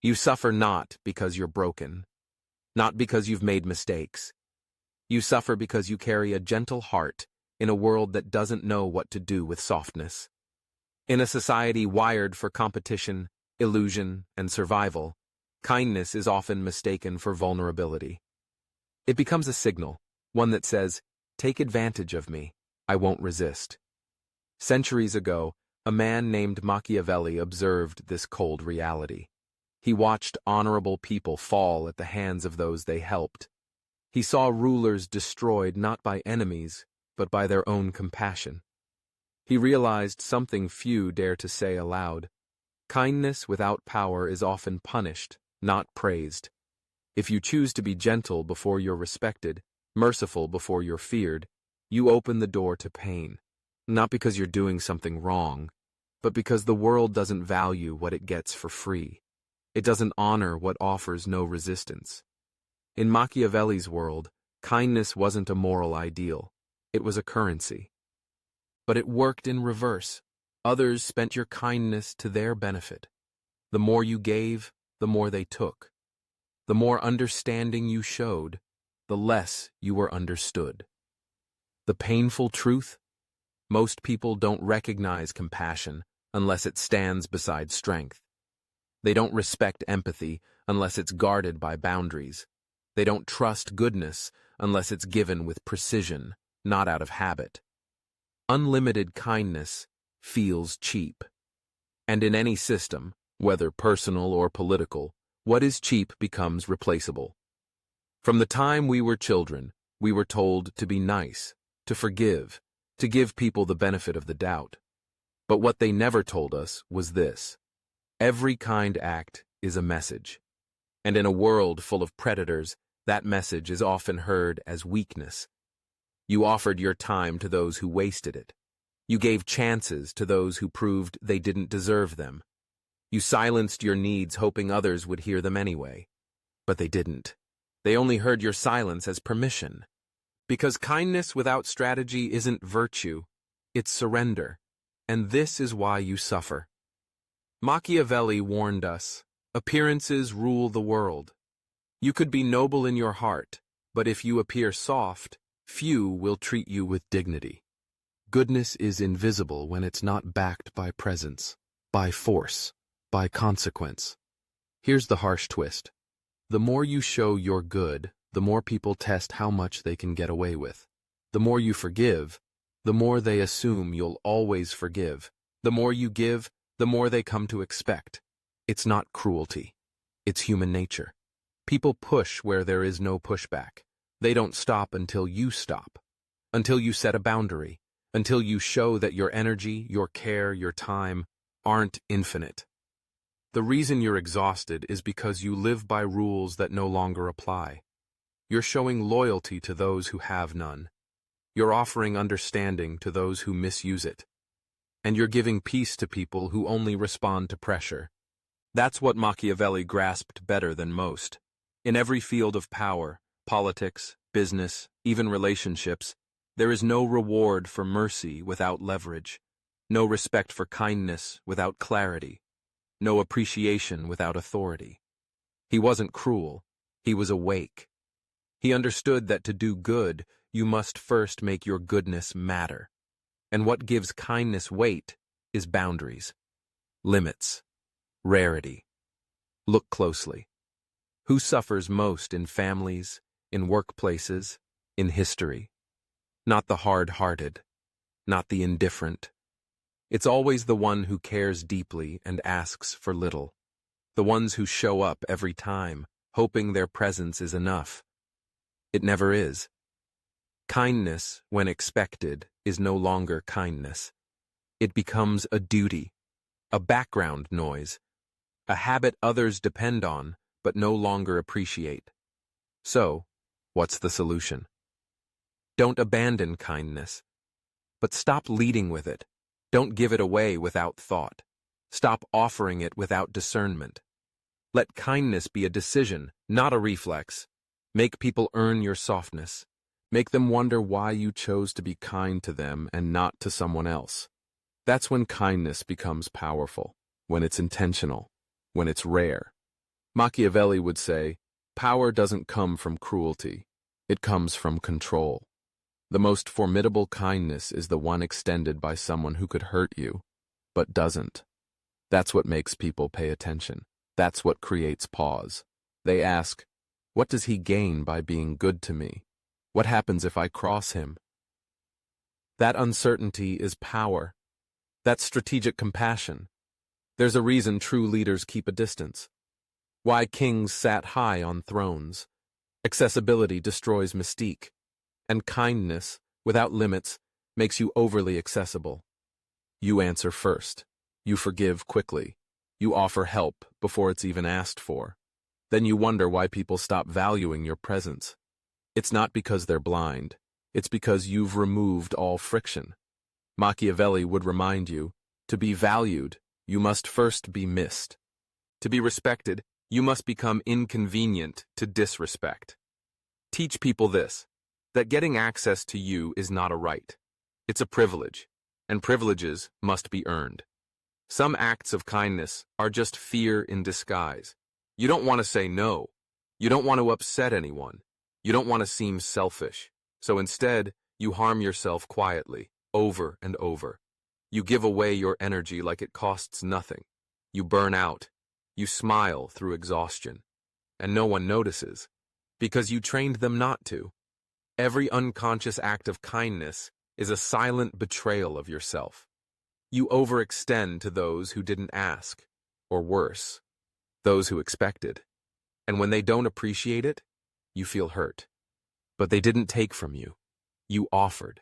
You suffer not because you're broken, not because you've made mistakes. You suffer because you carry a gentle heart in a world that doesn't know what to do with softness. In a society wired for competition, illusion, and survival, kindness is often mistaken for vulnerability. It becomes a signal, one that says, "Take advantage of me, I won't resist." Centuries ago, a man named Machiavelli observed this cold reality. He watched honorable people fall at the hands of those they helped. He saw rulers destroyed not by enemies, but by their own compassion. He realized something few dare to say aloud. Kindness without power is often punished, not praised. If you choose to be gentle before you're respected, merciful before you're feared, you open the door to pain. Not because you're doing something wrong, but because the world doesn't value what it gets for free. It doesn't honor what offers no resistance. In Machiavelli's world, kindness wasn't a moral ideal. It was a currency. But it worked in reverse. Others spent your kindness to their benefit. The more you gave, the more they took. The more understanding you showed, the less you were understood. The painful truth? Most people don't recognize compassion unless it stands beside strength. They don't respect empathy unless it's guarded by boundaries. They don't trust goodness unless it's given with precision, not out of habit. Unlimited kindness feels cheap. And in any system, whether personal or political, what is cheap becomes replaceable. From the time we were children, we were told to be nice, to forgive, to give people the benefit of the doubt. But what they never told us was this: every kind act is a message. And in a world full of predators, that message is often heard as weakness. You offered your time to those who wasted it. You gave chances to those who proved they didn't deserve them. You silenced your needs hoping others would hear them anyway. But they didn't. They only heard your silence as permission. Because kindness without strategy isn't virtue, it's surrender. And this is why you suffer. Machiavelli warned us, appearances rule the world. You could be noble in your heart, but if you appear soft, few will treat you with dignity. Goodness is invisible when it's not backed by presence, by force, by consequence. Here's the harsh twist. The more you show you're good, the more people test how much they can get away with. The more you forgive, the more they assume you'll always forgive. The more you give, the more they come to expect. It's not cruelty. It's human nature. People push where there is no pushback. They don't stop until you stop, until you set a boundary, until you show that your energy, your care, your time aren't infinite. The reason you're exhausted is because you live by rules that no longer apply. You're showing loyalty to those who have none. You're offering understanding to those who misuse it. And you're giving peace to people who only respond to pressure. That's what Machiavelli grasped better than most. In every field of power, politics, business, even relationships, there is no reward for mercy without leverage, no respect for kindness without clarity, no appreciation without authority. He wasn't cruel, he was awake. He understood that to do good, you must first make your goodness matter. And what gives kindness weight is boundaries, limits, rarity. Look closely. Who suffers most in families, in workplaces, in history? Not the hard-hearted, not the indifferent. It's always the one who cares deeply and asks for little. The ones who show up every time, hoping their presence is enough. It never is. Kindness, when expected, is no longer kindness. It becomes a duty, a background noise, a habit others depend on but no longer appreciate. So, what's the solution? Don't abandon kindness, but stop leading with it. Don't give it away without thought. Stop offering it without discernment. Let kindness be a decision, not a reflex. Make people earn your softness. Make them wonder why you chose to be kind to them and not to someone else. That's when kindness becomes powerful, when it's intentional, when it's rare. Machiavelli would say, power doesn't come from cruelty. It comes from control. The most formidable kindness is the one extended by someone who could hurt you, but doesn't. That's what makes people pay attention. That's what creates pause. They ask, what does he gain by being good to me? What happens if I cross him? That uncertainty is power. That's strategic compassion. There's a reason true leaders keep a distance. Why kings sat high on thrones. Accessibility destroys mystique. And kindness, without limits, makes you overly accessible. You answer first. You forgive quickly. You offer help before it's even asked for. Then you wonder why people stop valuing your presence. It's not because they're blind. It's because you've removed all friction. Machiavelli would remind you, to be valued, you must first be missed. To be respected, you must become inconvenient to disrespect. Teach people this, that getting access to you is not a right. It's a privilege, and privileges must be earned. Some acts of kindness are just fear in disguise. You don't want to say no. You don't want to upset anyone. You don't want to seem selfish. So instead, you harm yourself quietly, over and over. You give away your energy like it costs nothing. You burn out. You smile through exhaustion. And no one notices, because you trained them not to. Every unconscious act of kindness is a silent betrayal of yourself. You overextend to those who didn't ask, or worse, those who expected. And when they don't appreciate it, you feel hurt. But they didn't take from you. You offered.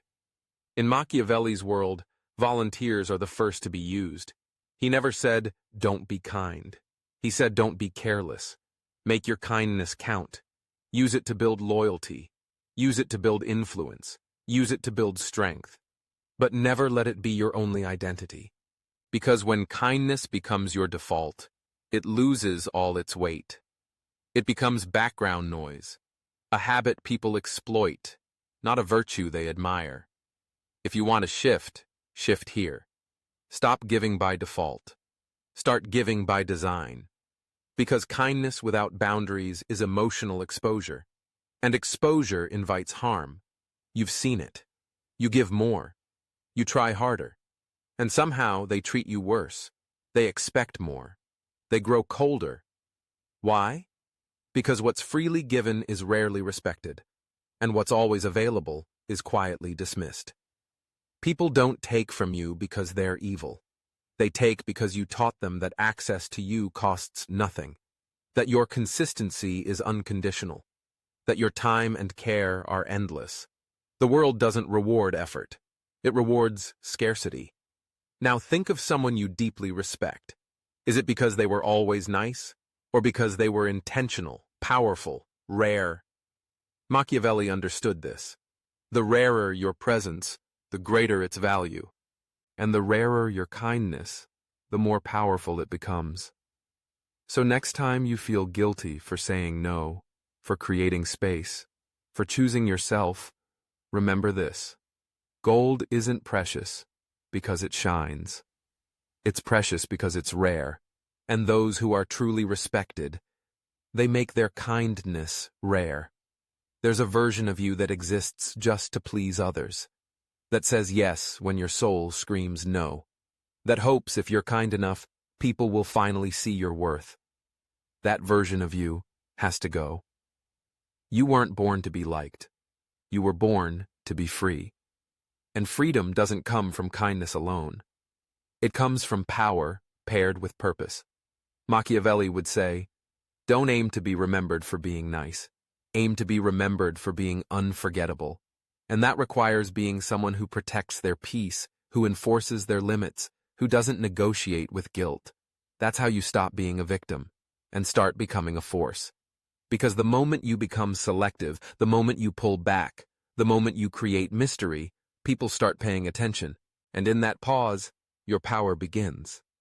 In Machiavelli's world, volunteers are the first to be used. He never said, don't be kind. He said, don't be careless. Make your kindness count. Use it to build loyalty. Use it to build influence. Use it to build strength. But never let it be your only identity. Because when kindness becomes your default, it loses all its weight. It becomes background noise, a habit people exploit, not a virtue they admire. If you want to shift, shift here. Stop giving by default. Start giving by design. Because kindness without boundaries is emotional exposure, and exposure invites harm. You've seen it. You give more. You try harder. And somehow they treat you worse. They expect more. They grow colder. Why? Because what's freely given is rarely respected, and what's always available is quietly dismissed. People don't take from you because they're evil. They take because you taught them that access to you costs nothing, that your consistency is unconditional, that your time and care are endless. The world doesn't reward effort. It rewards scarcity. Now think of someone you deeply respect. Is it because they were always nice? Or because they were intentional, powerful, rare? Machiavelli understood this. The rarer your presence, the greater its value. And the rarer your kindness, the more powerful it becomes. So next time you feel guilty for saying no, for creating space, for choosing yourself, remember this. Gold isn't precious because it shines. It's precious because it's rare. And those who are truly respected, they make their kindness rare. There's a version of you that exists just to please others, that says yes when your soul screams no, that hopes if you're kind enough, people will finally see your worth. That version of you has to go. You weren't born to be liked. You were born to be free. And freedom doesn't come from kindness alone. It comes from power paired with purpose. Machiavelli would say, don't aim to be remembered for being nice. Aim to be remembered for being unforgettable. And that requires being someone who protects their peace, who enforces their limits, who doesn't negotiate with guilt. That's how you stop being a victim and start becoming a force. Because the moment you become selective, the moment you pull back, the moment you create mystery, people start paying attention. And in that pause, your power begins.